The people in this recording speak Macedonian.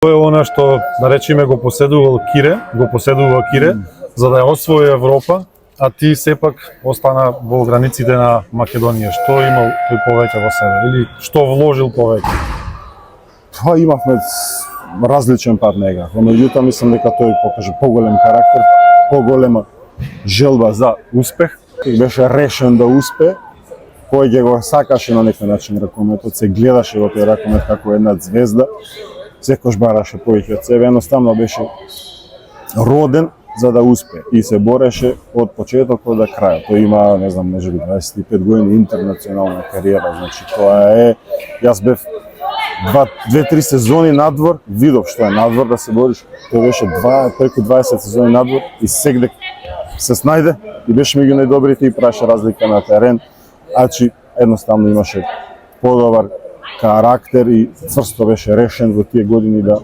е она што, да речеме, го поседува Кире, за да ја освои Европа, а ти сепак остана во границите на Македонија. Што имал тој повеќе во себе или што вложил повеќе? Па имавме различен пат нега. Меѓутоа мислам дека тој покажа поголем карактер, поголема желба за успех. Тој беше решен да успее. Кој ќе го сакаше на некој начин ракометот, се гледаше во тој ракомет како една звезда. Секош бараше повеќе од себе, едноставно беше роден за да успее и се бореше од почетокот до крај. Тој има, не знам, можеби 25 години интернационална кариера, значи тоа е, јас бев 2-3 сезони надвор, видов што е надвор да се бориш. Тој беше преку 20 сезони надвор и сегде се снајде и беше меѓу најдобрите и праше разлика на терен. Значи едноставно имаше подобар карактер и цврсто беше решен во тие години да